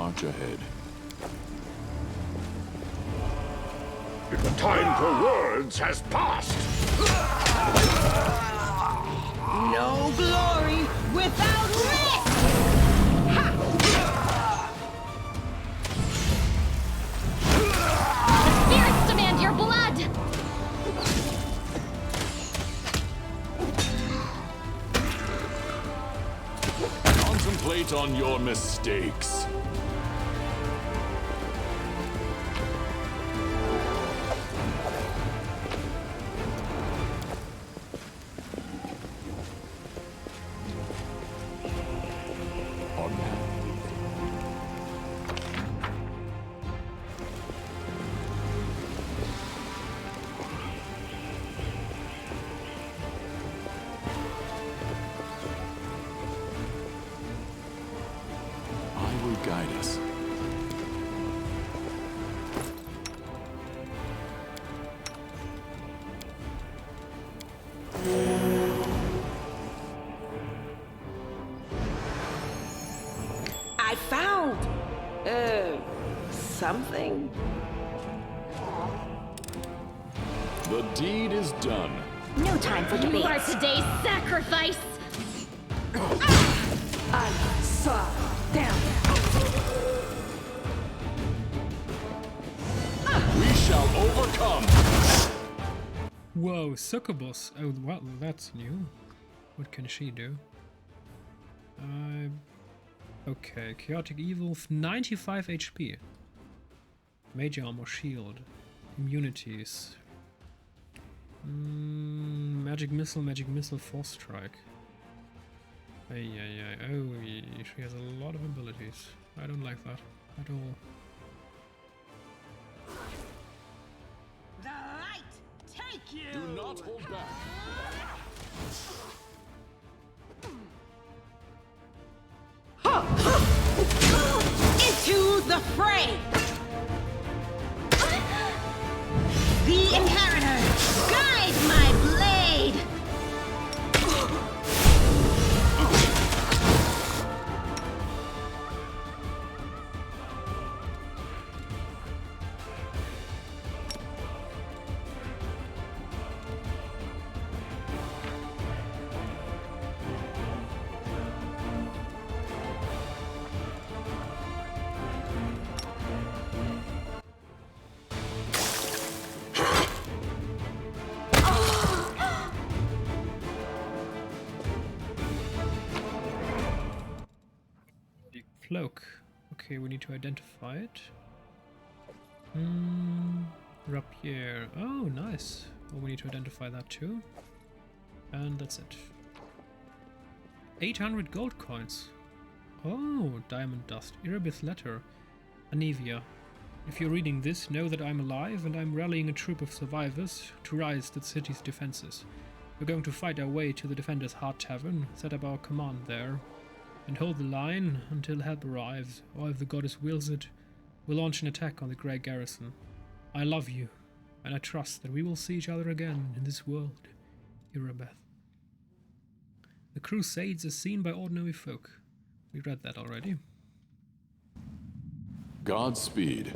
march ahead. The time for words has passed. No glory without risk! The spirits demand your blood! Contemplate on your mistakes. Guide us. I found something. The deed is done. No time for debate. You are today's sacrifice! I saw down. We shall overcome! Whoa, Succubus. Oh, well, that's new. What can she do? Okay, Chaotic Evil, 95 HP. Major Armor Shield. Immunities. Magic Missile, Force Strike. Oh, she has a lot of abilities. I don't like that at all. The light take you! Do not hold back. Into the fray! The Inheritor, guide my blade! Cloak. Okay, we need to identify it. Rapier. Oh, nice. Well, we need to identify that too. And that's it. 800 gold coins. Oh, diamond dust. Erebus letter. Anivia. If you're reading this, know that I'm alive and I'm rallying a troop of survivors to rise to the city's defenses. We're going to fight our way to the Defender's Heart Tavern, set up our command there, and hold the line until help arrives, or if the goddess wills it, we'll launch an attack on the Grey Garrison. I love you, and I trust that we will see each other again in this world, Irabeth. The Crusades is seen by ordinary folk. We read that already. Godspeed.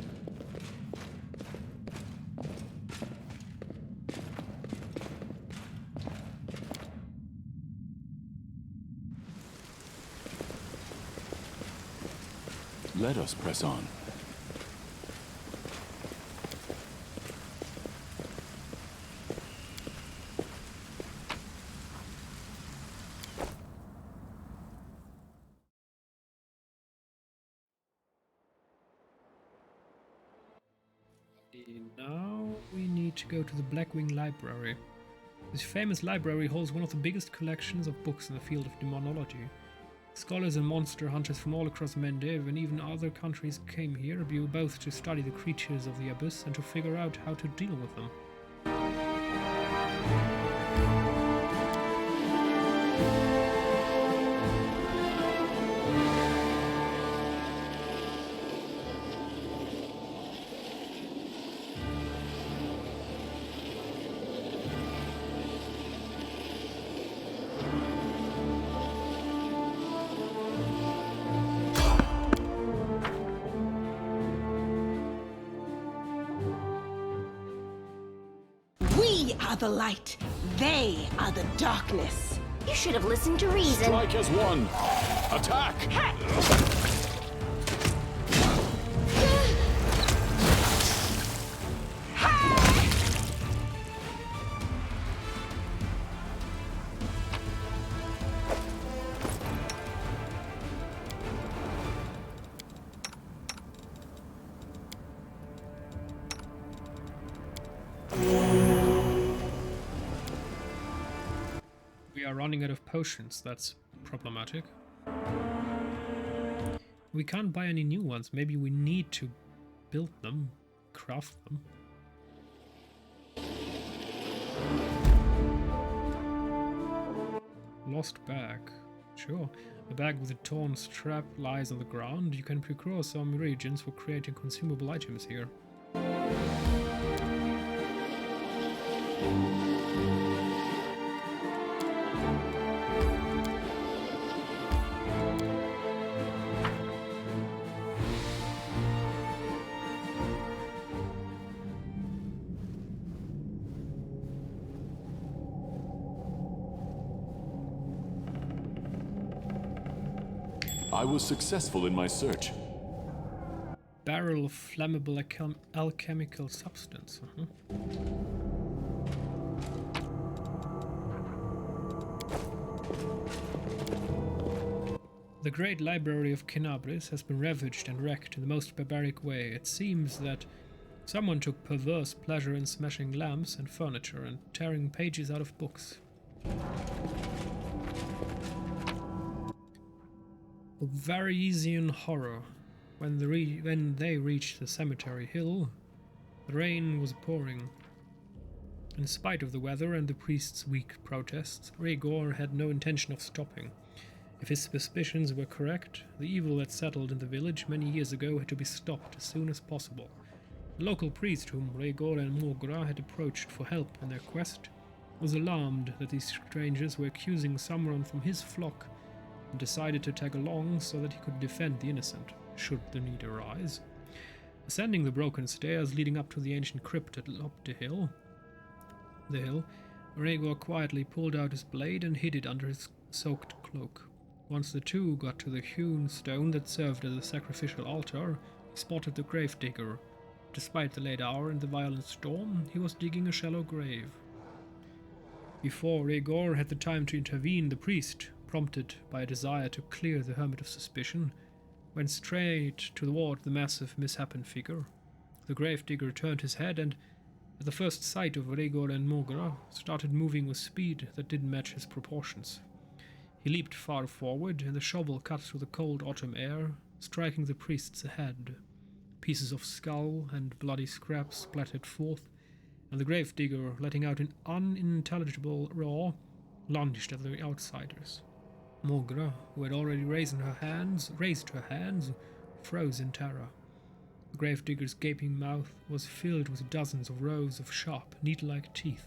Let us press on. Now we need to go to the Blackwing Library. This famous library holds one of the biggest collections of books in the field of demonology. Scholars and monster hunters from all across Mendev and even other countries came here, both to study the creatures of the abyss and to figure out how to deal with them. the light. They are the darkness. You should have listened to reason. Strike as one. Attack! We are running out of potions, that's problematic. We can't buy any new ones, maybe we need to build them, craft them. Lost bag. Sure. A bag with a torn strap lies on the ground. You can procure some reagents for creating consumable items here. I was successful in my search. Barrel of flammable alchemical substance. The great library of Kinabris has been ravaged and wrecked in the most barbaric way. It seems that someone took perverse pleasure in smashing lamps and furniture and tearing pages out of books. Varisian horror. When they reached the cemetery hill, the rain was pouring. In spite of the weather and the priest's weak protests, Rhaegor had no intention of stopping. If his suspicions were correct, the evil that settled in the village many years ago had to be stopped as soon as possible. The local priest whom Rhaegor and Morgra had approached for help in their quest was alarmed that these strangers were accusing someone from his flock and decided to tag along so that he could defend the innocent, should the need arise. Ascending the broken stairs leading up to the ancient crypt atop the hill, Rhaegor quietly pulled out his blade and hid it under his soaked cloak. Once the two got to the hewn stone that served as a sacrificial altar, he spotted the gravedigger. Despite the late hour and the violent storm, he was digging a shallow grave. Before Rhaegor had the time to intervene, the priest, prompted by a desire to clear the hermit of suspicion, went straight toward the massive misshapen figure. The gravedigger turned his head and, at the first sight of Rhaegor and Morgra, started moving with speed that didn't match his proportions. He leaped far forward, and the shovel cut through the cold autumn air, striking the priest's head. Pieces of skull and bloody scraps splattered forth, and the gravedigger, letting out an unintelligible roar, lunged at the outsiders. Morgra, who had already raised her hands, froze in terror. The gravedigger's gaping mouth was filled with dozens of rows of sharp, needle-like teeth,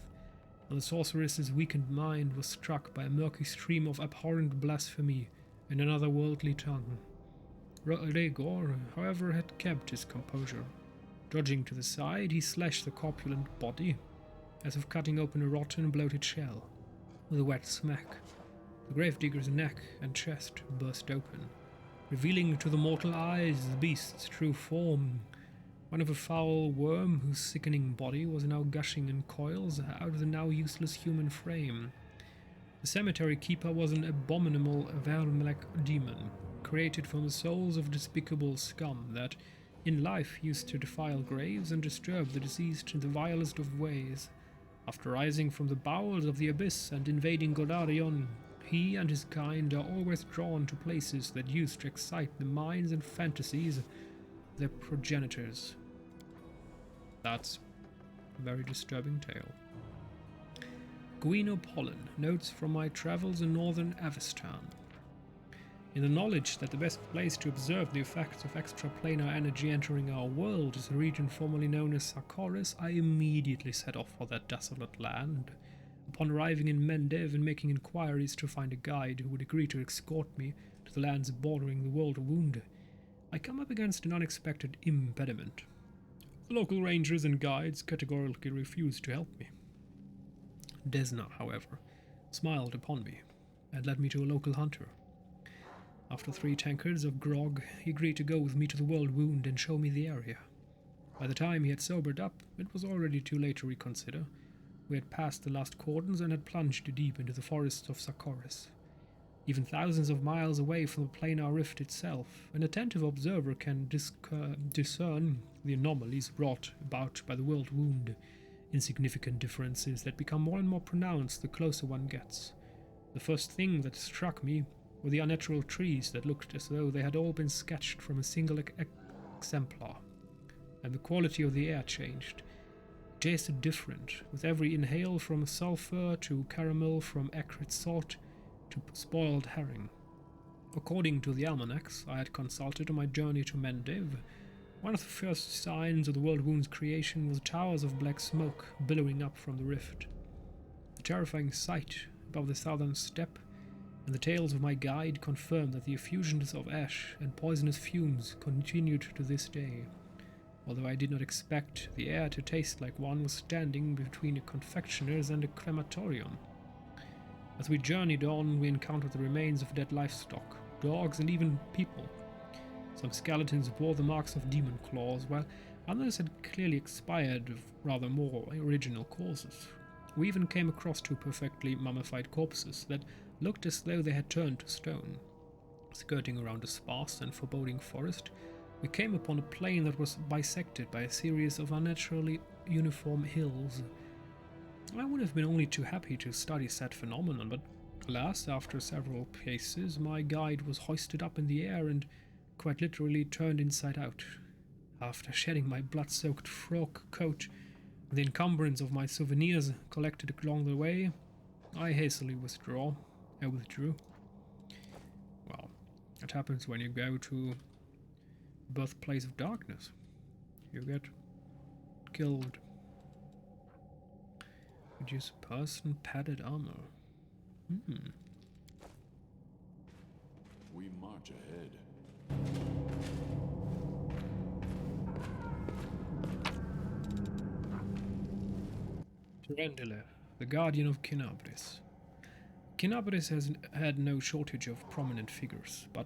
and the sorceress's weakened mind was struck by a murky stream of abhorrent blasphemy in an otherworldly tongue. Rhaegor, however, had kept his composure. Dodging to the side, he slashed the corpulent body, as if cutting open a rotten, bloated shell. With a wet smack, the gravedigger's neck and chest burst open, revealing to the mortal eyes the beast's true form, one of a foul worm whose sickening body was now gushing in coils out of the now useless human frame. The cemetery keeper was an abominable Vermelech demon, created from the souls of despicable scum that, in life, used to defile graves and disturb the deceased in the vilest of ways. After rising from the bowels of the abyss and invading Golarion, he and his kind are always drawn to places that used to excite the minds and fantasies of their progenitors. That's a very disturbing tale. Guino Pollen, notes from my travels in northern Avestan. In the knowledge that the best place to observe the effects of extraplanar energy entering our world is a region formerly known as Sarkoris, I immediately set off for that desolate land. Upon arriving in Mendev and making inquiries to find a guide who would agree to escort me to the lands bordering the world of Wound, I come up against an unexpected impediment. The local rangers and guides categorically refused to help me. Desna, however, smiled upon me and led me to a local hunter. After 3 tankards of grog, he agreed to go with me to the World Wound and show me the area. By the time he had sobered up, it was already too late to reconsider. We had passed the last cordons and had plunged deep into the forests of Sarkoris. Even thousands of miles away from the planar rift itself, an attentive observer can discern the anomalies brought about by the World Wound, insignificant differences that become more and more pronounced the closer one gets. The first thing that struck me were the unnatural trees that looked as though they had all been sketched from a single exemplar, and the quality of the air changed. It tasted different, with every inhale from sulfur to caramel, from acrid salt to spoiled herring. According to the almanacs I had consulted on my journey to Mendev, one of the first signs of the World Wound's creation was towers of black smoke billowing up from the rift. The terrifying sight above the southern steppe and the tales of my guide confirmed that the effusions of ash and poisonous fumes continued to this day, although I did not expect the air to taste like one was standing between a confectioner's and a crematorium. As we journeyed on, we encountered the remains of dead livestock, dogs, and even people. Some skeletons bore the marks of demon claws, while others had clearly expired of rather more original causes. We even came across 2 perfectly mummified corpses that looked as though they had turned to stone. Skirting around a sparse and foreboding forest, we came upon a plain that was bisected by a series of unnaturally uniform hills. I would have been only too happy to study said phenomenon, but alas, after several paces, my guide was hoisted up in the air and quite literally turned inside out. After shedding my blood-soaked frock coat and the encumbrance of my souvenirs collected along the way, I hastily withdrew. Well, it happens when you go to birthplace of darkness. You get killed. Reduce person padded armor. We march ahead. Tyrendile, the guardian of Kinabris. Kinabris has had no shortage of prominent figures, but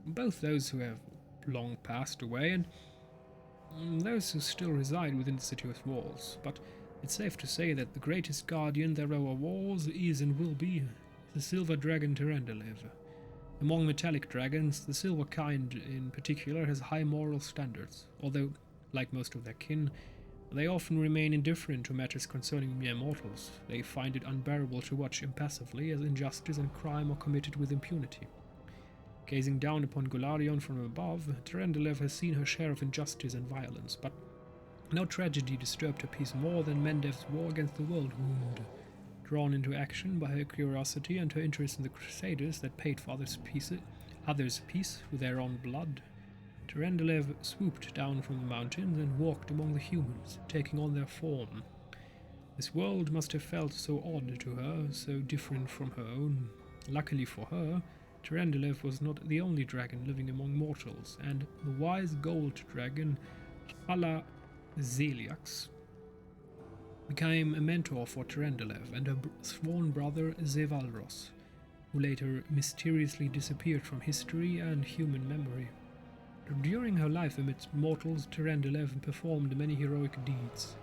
both those who have long passed away and those who still reside within the city's walls. But it's safe to say that the greatest guardian there ever was, is, and will be the silver dragon Tyrendile. Among metallic dragons, the silver kind in particular has high moral standards, although, like most of their kin, they often remain indifferent to matters concerning mere mortals. They find it unbearable to watch impassively as injustice and crime are committed with impunity. Gazing down upon Golarion from above, Tyrendile has seen her share of injustice and violence, but no tragedy disturbed her peace more than Mendev's war against the World Wound. Drawn into action by her curiosity and her interest in the Crusaders that paid for others' peace with their own blood, Tyrendile swooped down from the mountains and walked among the humans, taking on their form. This world must have felt so odd to her, so different from her own. Luckily for her, Tyrendile was not the only dragon living among mortals, and the wise gold dragon Hala Zeliax became a mentor for Tyrendile and her sworn brother Zevalros, who later mysteriously disappeared from history and human memory. During her life amidst mortals, Tyrendile performed many heroic deeds.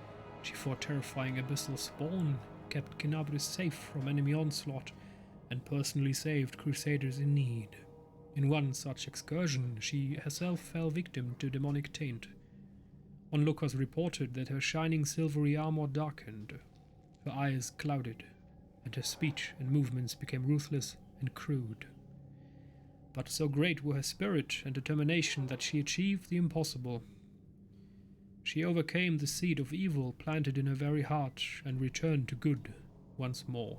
She fought terrifying abyssal spawn, kept Kinabris safe from enemy onslaught, and personally saved crusaders in need. In one such excursion, she herself fell victim to demonic taint. Onlookers reported that her shining silvery armor darkened, her eyes clouded, and her speech and movements became ruthless and crude. But so great were her spirit and determination that she achieved the impossible. She overcame the seed of evil planted in her very heart and returned to good once more.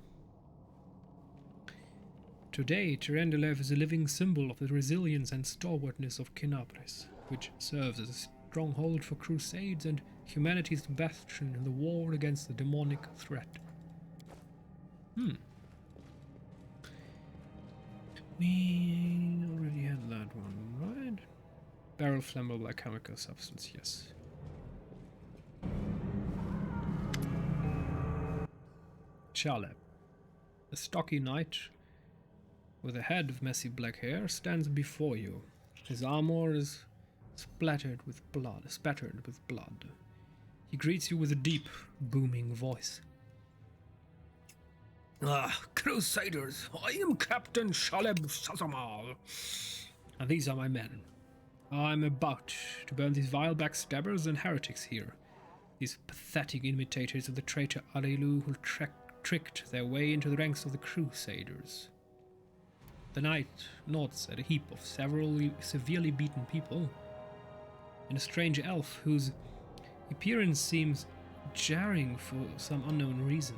Today, Tyrendile is a living symbol of the resilience and stalwartness of Kinabris, which serves as a stronghold for crusades and humanity's bastion in the war against the demonic threat. We already had that one, right? Barrel flammable alchemical substance, yes. Chaleb. A stocky knight with a head of messy black hair stands before you. His armor is spattered with blood. He greets you with a deep, booming voice. Ah, Crusaders, I am Captain Chaleb Sazamal, and these are my men. I'm about to burn these vile backstabbers and heretics here, these pathetic imitators of the traitor Arelu who tricked their way into the ranks of the Crusaders. The knight nods at a heap of severely beaten people, and a strange elf whose appearance seems jarring for some unknown reason.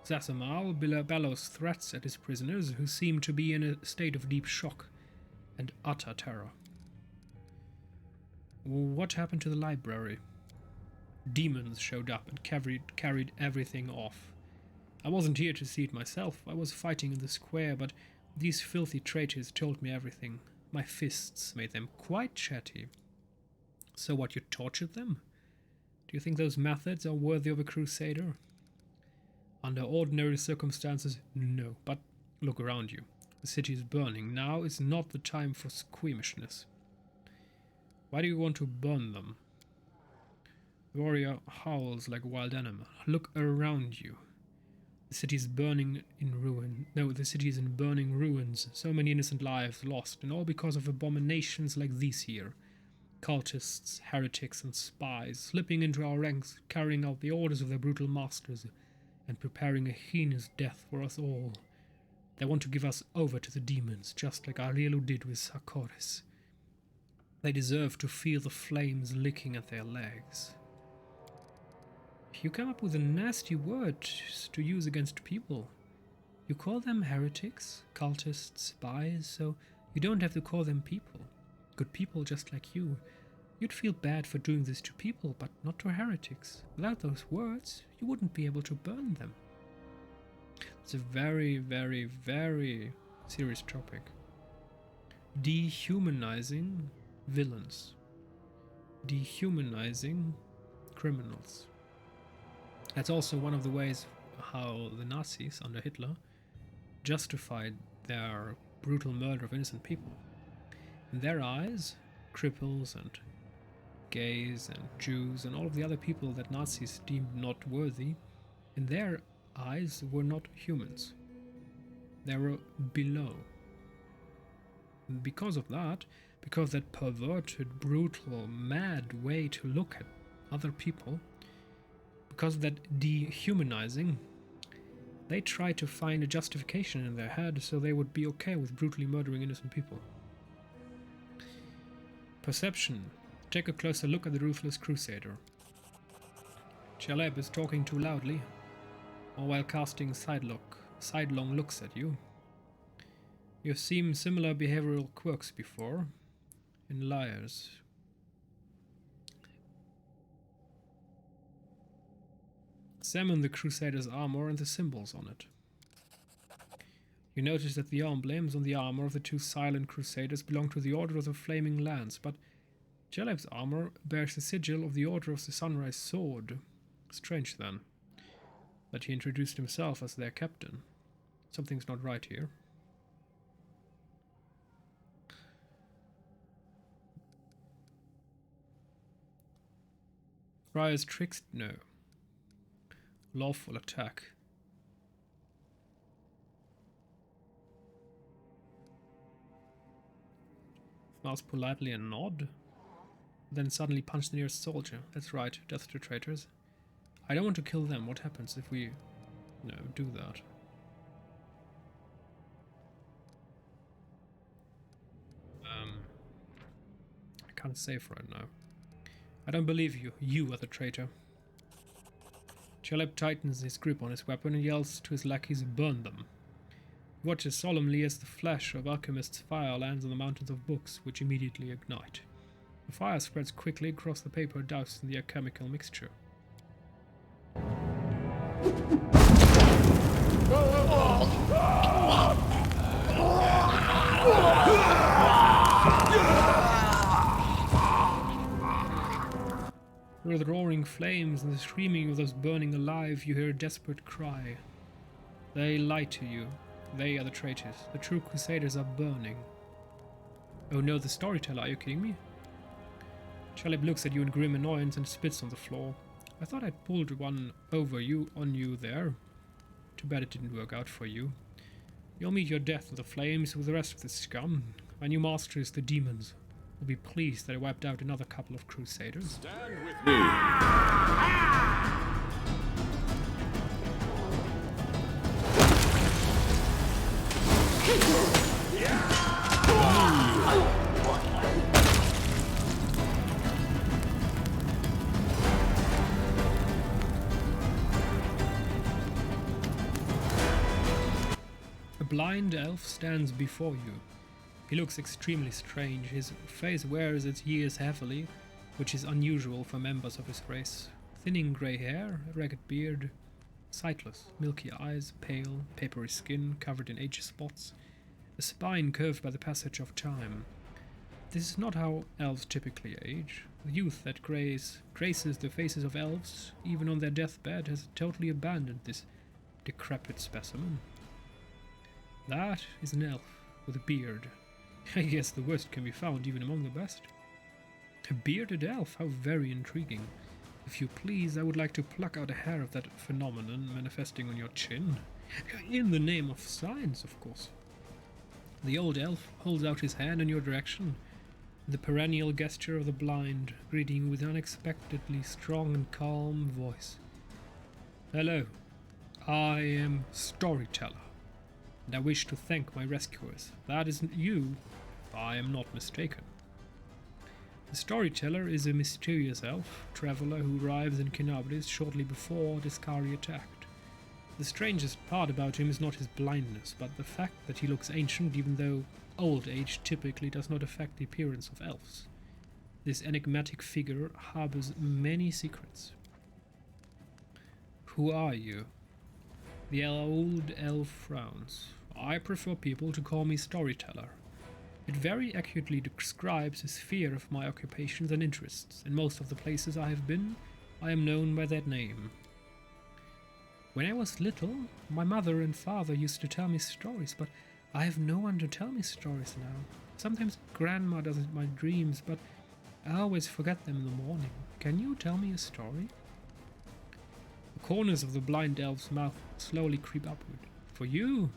Zasamal bellows threats at his prisoners, who seem to be in a state of deep shock and utter terror. What happened to the library? Demons showed up and carried everything off. I wasn't here to see it myself. I was fighting in the square, but these filthy traitors told me everything. My fists made them quite chatty. So what, you tortured them? Do you think those methods are worthy of a crusader? Under ordinary circumstances, no. But look around you. The city is burning. Now is not the time for squeamishness. Why do you want to burn them? The warrior howls like a wild animal. Look around you. The city is burning in ruin. No, the city is in burning ruins. So many innocent lives lost, and all because of abominations like these here. Cultists, heretics, and spies slipping into our ranks, carrying out the orders of their brutal masters, and preparing a heinous death for us all. They want to give us over to the demons, just like Arelu did with Sarkoris. They deserve to feel the flames licking at their legs. You come up with a nasty word to use against people. You call them heretics, cultists, spies, so you don't have to call them people. Good people just like you. You'd feel bad for doing this to people, but not to heretics. Without those words, you wouldn't be able to burn them. It's a very, very, very serious topic. Dehumanizing villains. Dehumanizing criminals. That's also one of the ways how the Nazis under Hitler justified their brutal murder of innocent people. In their eyes, cripples and gays and Jews and all of the other people that Nazis deemed not worthy, in their eyes were not humans. They were below. And because of that perverted, brutal, mad way to look at other people, because of that dehumanizing, they tried to find a justification in their head so they would be okay with brutally murdering innocent people. Perception. Take a closer look at the ruthless crusader. Chaleb is talking too loudly, or while casting sidelong looks at you. You've seen similar behavioral quirks before, in liars. Examine the crusader's armor and the symbols on it. You notice that the emblems on the armor of the two silent crusaders belong to the Order of the Flaming Lance, but Jaleb's armor bears the sigil of the Order of the Sunrise Sword. Strange, then, that he introduced himself as their captain. Something's not right here. Friar's tricks? No. Lawful attack. Smiles politely and nod. Then suddenly punch the nearest soldier. That's right, death to traitors. I don't want to kill them. What happens if we do that? I can't save right now. I don't believe you. You are the traitor. Chaleb tightens his grip on his weapon and yells to his lackeys, burn them. He watches solemnly as the flash of alchemist's fire lands on the mountains of books, which immediately ignite. The fire spreads quickly across the paper doused in the alchemical mixture. Through the roaring flames and the screaming of those burning alive, you hear a desperate cry. They lie to you. They are the traitors. The true crusaders are burning. Oh no, the storyteller, are you kidding me? Shalib looks at you in grim annoyance and spits on the floor. I thought I'd pulled one over you on you there. Too bad it didn't work out for you. You'll meet your death in the flames with the rest of the scum. My new master is the demons. Will be pleased that I wiped out another couple of crusaders. Stand with me. A blind elf stands before you. He looks extremely strange. His face wears its years heavily, which is unusual for members of his race. Thinning grey hair, a ragged beard, sightless, milky eyes, pale, papery skin covered in age spots, a spine curved by the passage of time. This is not how elves typically age. The youth that graces the faces of elves, even on their deathbed, has totally abandoned this decrepit specimen. That is an elf with a beard. I guess the worst can be found even among the best. A bearded elf, how very intriguing. If you please, I would like to pluck out a hair of that phenomenon manifesting on your chin. In the name of science, of course. The old elf holds out his hand in your direction, the perennial gesture of the blind, greeting you with an unexpectedly strong and calm voice. Hello, I am Storyteller, and I wish to thank my rescuers. That isn't you, if I am not mistaken. The Storyteller is a mysterious elf, traveler who arrives in Kinabris shortly before Discari attacked. The strangest part about him is not his blindness, but the fact that he looks ancient even though old age typically does not affect the appearance of elves. This enigmatic figure harbors many secrets. Who are you? The old elf frowns. I prefer people to call me Storyteller. It very accurately describes a sphere of my occupations and interests. In most of the places I have been, I am known by that name. When I was little, my mother and father used to tell me stories, but I have no one to tell me stories now. Sometimes Grandma does it in my dreams, but I always forget them in the morning. Can you tell me a story? The corners of the blind elf's mouth slowly creep upward. For you?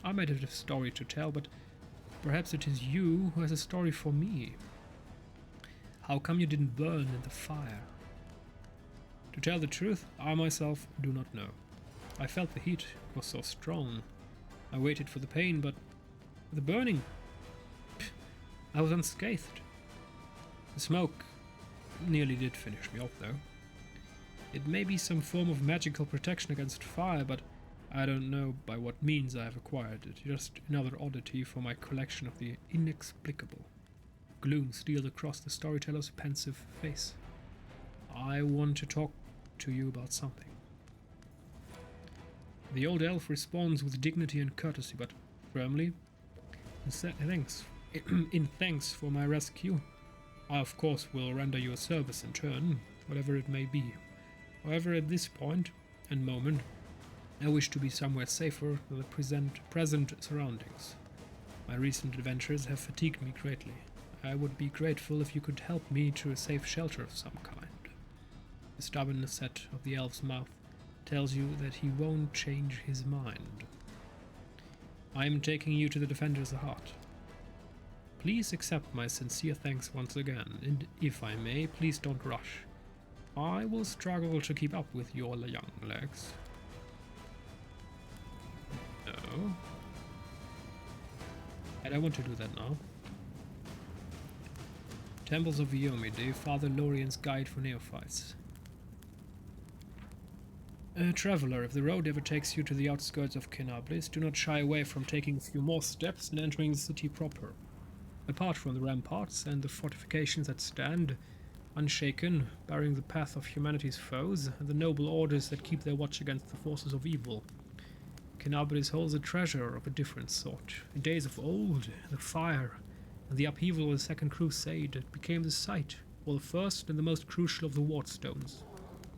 I might have a story to tell, but perhaps it is you who has a story for me. How come you didn't burn in the fire? To tell the truth, I myself do not know. I felt the heat was so strong. I waited for the pain, but the burning, I was unscathed. The smoke nearly did finish me off, though. It may be some form of magical protection against fire, but I don't know by what means I have acquired it. Just another oddity for my collection of the inexplicable. Gloom steals across the storyteller's pensive face. I want to talk to you about something. The old elf responds with dignity and courtesy, but firmly. In thanks for my rescue, I of course will render you a service in turn, whatever it may be. However, at this point and moment, I wish to be somewhere safer than the present surroundings. My recent adventures have fatigued me greatly. I would be grateful if you could help me to a safe shelter of some kind. The stubborn set of the elf's mouth tells you that he won't change his mind. I am taking you to the Defender's Heart. Please accept my sincere thanks once again, and if I may, please don't rush. I will struggle to keep up with your young legs. No. I don't want to do that now. Temples of Iomide, Father Lorien's Guide for Neophytes. Traveler, if the road ever takes you to the outskirts of Kenablis, do not shy away from taking a few more steps and entering the city proper. Apart from the ramparts and the fortifications that stand, unshaken, barring the path of humanity's foes, and the noble orders that keep their watch against the forces of evil, Kenablis holds a treasure of a different sort. In days of old, the fire and the upheaval of the Second Crusade became the site or the first and the most crucial of the ward stones,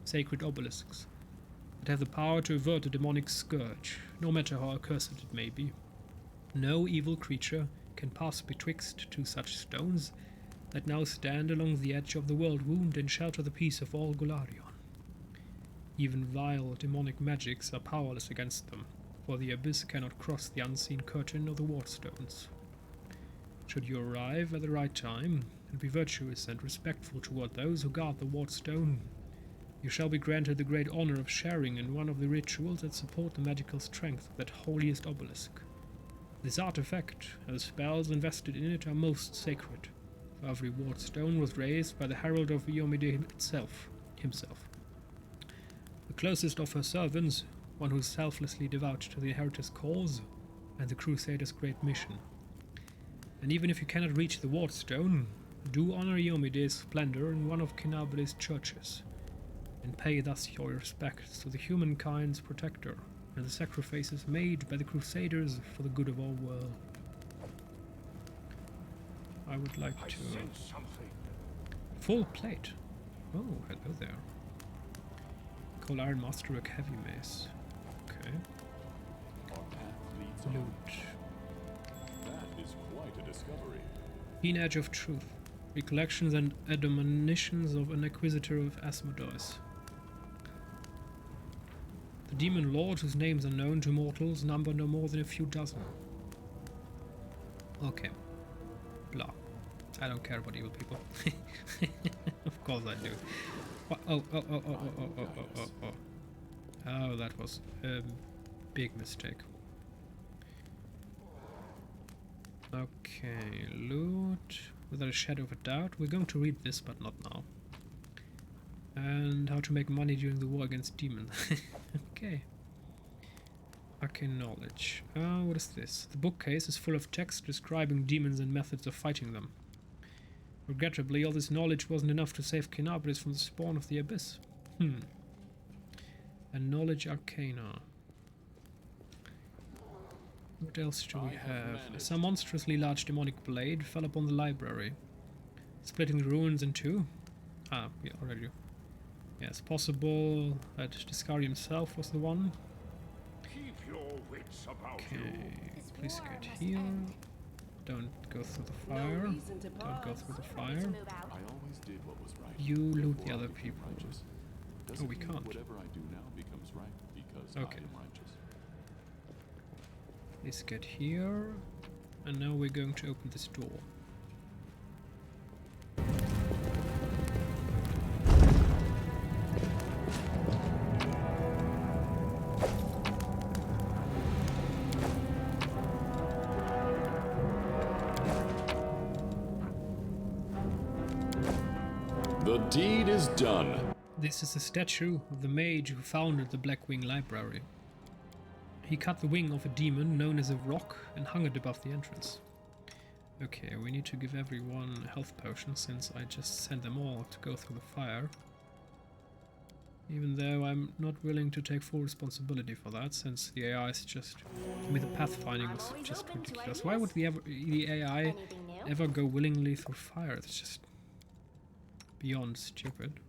sacred obelisks, that have the power to avert a demonic scourge, no matter how accursed it may be. No evil creature can pass betwixt two such stones that now stand along the edge of the world wound and shelter the peace of all Golarion. Even vile demonic magics are powerless against them, for the abyss cannot cross the unseen curtain of the ward stones. Should you arrive at the right time, and be virtuous and respectful toward those who guard the ward stone, you shall be granted the great honor of sharing in one of the rituals that support the magical strength of that holiest obelisk. This artifact, and the spells invested in it, are most sacred, for every ward stone was raised by the herald of Iomide himself. The closest of her servants, one who is selflessly devout to the Inheritor's cause and the Crusader's great mission. And even if you cannot reach the ward stone, do honor Iomide's splendor in one of Kinabri's churches, and pay thus your respects to the humankind's protector and the sacrifices made by the Crusaders for the good of all world. I would like to... sense something. Full plate. Oh, hello there. Coal Iron Masterwork Heavy Mace. Okay. Our path leads on. Loot. That is quite a discovery. Keen Edge of Truth. Recollections and admonitions of an Inquisitor of Asmodeus. The demon lords whose names are known to mortals number no more than a few dozen. Okay. Blah. I don't care about evil people. Of course I do. Oh. Oh, that was a big mistake. Okay, loot. Without a shadow of a doubt. We're going to read this, but not now. And how to make money during the war against demons. Okay. Arcane knowledge. What is this? The bookcase is full of text describing demons and methods of fighting them. Regrettably, all this knowledge wasn't enough to save Kenabris from the spawn of the abyss. And knowledge arcana. What else do we have? Some monstrously large demonic blade fell upon the library, splitting the ruins in two. Yeah, already. Yes, possible that Discari himself was the one. Keep your wits about Okay, you. please get here. Don't go through the fire. Don't go through the fire. I always did what was right. You loot the Therefore I other became people. righteous. Oh, we Doesn't mean can't. Whatever I do now becomes right because Okay. I am righteous. Please get here. And now we're going to open this door. The deed is done. This is a statue of the mage who founded the Blackwing Library. He cut the wing of a demon known as a rock and hung it above the entrance. Okay, we need to give everyone a health potion since I just sent them all to go through the fire. Even though I'm not willing to take full responsibility for that, since the AI is just... I mean, the pathfinding was just ridiculous. Why would the AI ever go willingly through fire? It's just beyond stupid.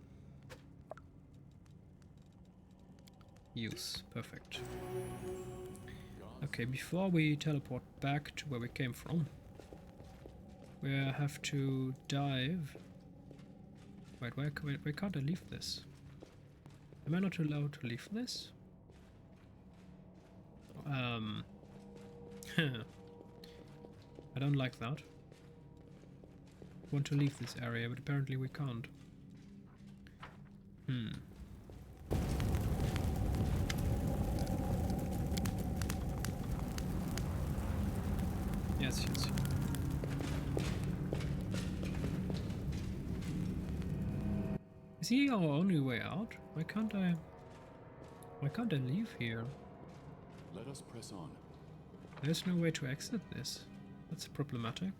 Use. Perfect. Okay, before we teleport back to where we came from, we have to dive... Wait, where can't I leave this? Am I not allowed to leave this? I don't like that. I want to leave this area, but apparently we can't. Yes. Is he our only way out? Why can't I leave here? Let us press on. There's no way to exit this. That's problematic.